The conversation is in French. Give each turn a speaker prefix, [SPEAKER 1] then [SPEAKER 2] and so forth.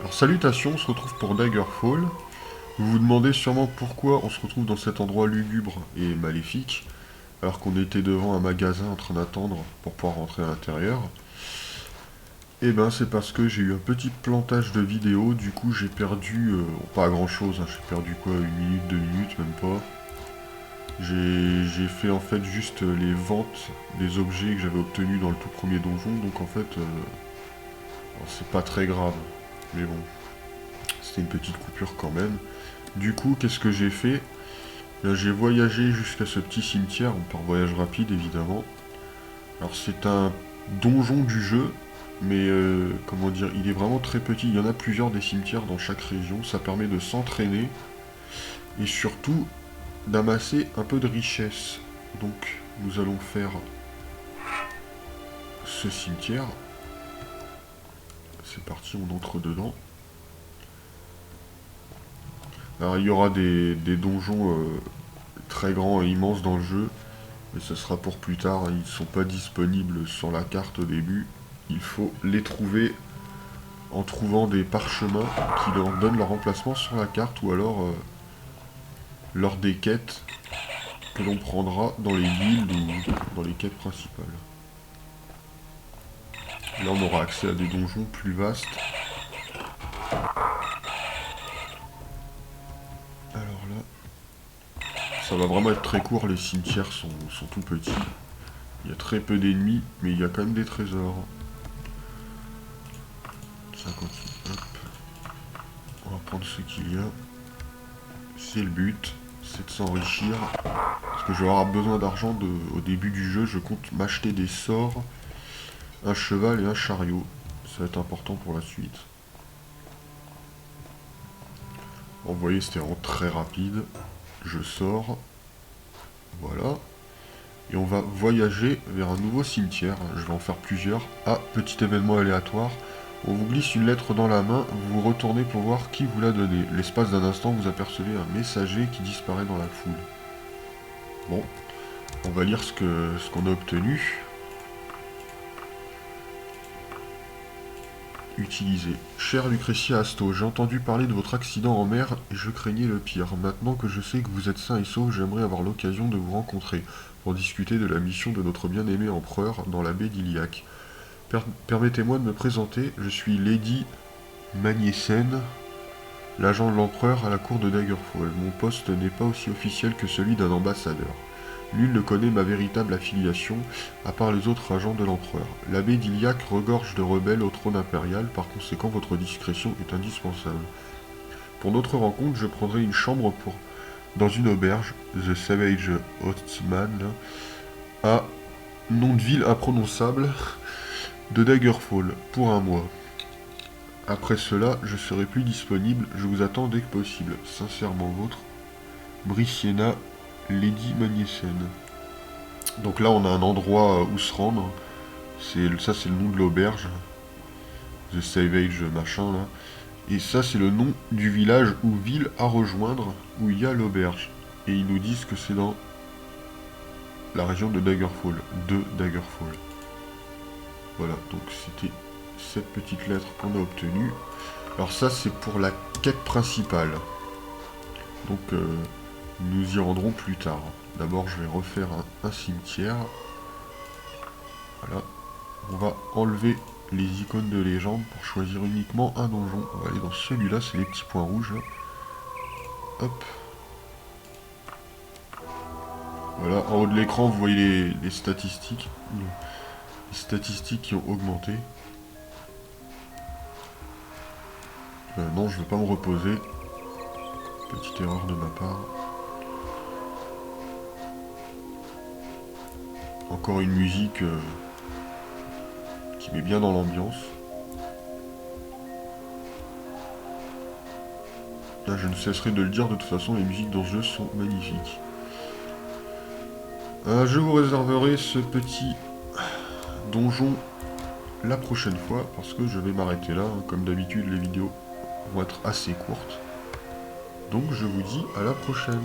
[SPEAKER 1] Alors salutations, on se retrouve pour Daggerfall. Vous vous demandez sûrement pourquoi on se retrouve dans cet endroit lugubre et maléfique, alors qu'on était devant un magasin en train d'attendre pour pouvoir rentrer à l'intérieur. Eh ben c'est parce que j'ai eu un petit plantage de vidéo, du coup j'ai perdu, pas grand chose, hein, j'ai perdu quoi, 1 minute, 2 minutes, même pas. J'ai fait en fait juste les ventes des objets que j'avais obtenus dans le tout premier donjon, donc en fait, alors, c'est pas très grave, mais bon, c'était une petite coupure quand même. Du coup, qu'est-ce que j'ai fait? Là, j'ai voyagé jusqu'à ce petit cimetière, par voyage rapide évidemment. Alors c'est un donjon du jeu, mais comment dire, il est vraiment très petit. Il y en a plusieurs des cimetières dans chaque région. Ça permet de s'entraîner et surtout d'amasser un peu de richesse. Donc nous allons faire ce cimetière. C'est parti, on entre dedans. Alors il y aura des donjons très grands et immenses dans le jeu. Mais ce sera pour plus tard, ils ne sont pas disponibles sur la carte au début. Il faut les trouver en trouvant des parchemins qui leur donnent leur emplacement sur la carte ou alors lors des quêtes que l'on prendra dans les guildes ou dans les quêtes principales. Là on aura accès à des donjons plus vastes. Alors là, ça va vraiment être très court, les cimetières sont tout petits. Il y a très peu d'ennemis, mais il y a quand même des trésors. 58, hop. On va prendre ce qu'il y a. C'est le but, c'est de s'enrichir. Parce que je vais avoir besoin d'argent au début du jeu. Je compte m'acheter des sorts, un cheval et un chariot. Ça va être important pour la suite. Bon, vous voyez, c'était vraiment très rapide. Je sors. Voilà. Et on va voyager vers un nouveau cimetière. Je vais en faire plusieurs. Ah, petit événement aléatoire. On vous glisse une lettre dans la main, vous retournez pour voir qui vous l'a donnée. L'espace d'un instant, vous apercevez un messager qui disparaît dans la foule. Bon, on va lire ce qu'on a obtenu. Utiliser. Cher Lucrétia Asto, j'ai entendu parler de votre accident en mer et je craignais le pire. Maintenant que je sais que vous êtes sain et sauf, j'aimerais avoir l'occasion de vous rencontrer pour discuter de la mission de notre bien-aimé empereur dans la baie d'Iliac. Permettez-moi de me présenter, je suis Lady Magniesen, l'agent de l'empereur à la cour de Daggerfall. Mon poste n'est pas aussi officiel que celui d'un ambassadeur. Nul ne connaît ma véritable affiliation, à part les autres agents de l'empereur. L'abbé d'Iliac regorge de rebelles au trône impérial, par conséquent votre discrétion est indispensable. Pour notre rencontre, je prendrai une chambre dans une auberge, The Savage Oatsman, à nom de ville imprononçable, de Daggerfall, pour un mois. Après cela, je serai plus disponible, je vous attends dès que possible. Sincèrement vôtre, Briciena, Lady Magniesen. Donc là, on a un endroit où se rendre. Ça, c'est le nom de l'auberge. The Savage machin, là. Et ça, c'est le nom du village ou ville à rejoindre, où il y a l'auberge. Et ils nous disent que c'est dans la région de Daggerfall. De Daggerfall. Voilà, donc c'était cette petite lettre qu'on a obtenue. Alors ça, c'est pour la quête principale. Donc, nous y rendrons plus tard. D'abord, je vais refaire un cimetière. Voilà. On va enlever les icônes de légende pour choisir uniquement un donjon. On va aller dans celui-là, c'est les petits points rouges. Là. Hop. Voilà, en haut de l'écran, vous voyez les statistiques. Les statistiques qui ont augmenté. Non, je ne veux pas me reposer. Petite erreur de ma part. Encore une musique qui met bien dans l'ambiance. Là, je ne cesserai de le dire, de toute façon, les musiques dans ce jeu sont magnifiques. Je vous réserverai ce petit donjon la prochaine fois, parce que je vais m'arrêter là. Hein. Comme d'habitude, les vidéos vont être assez courtes. Donc, je vous dis à la prochaine.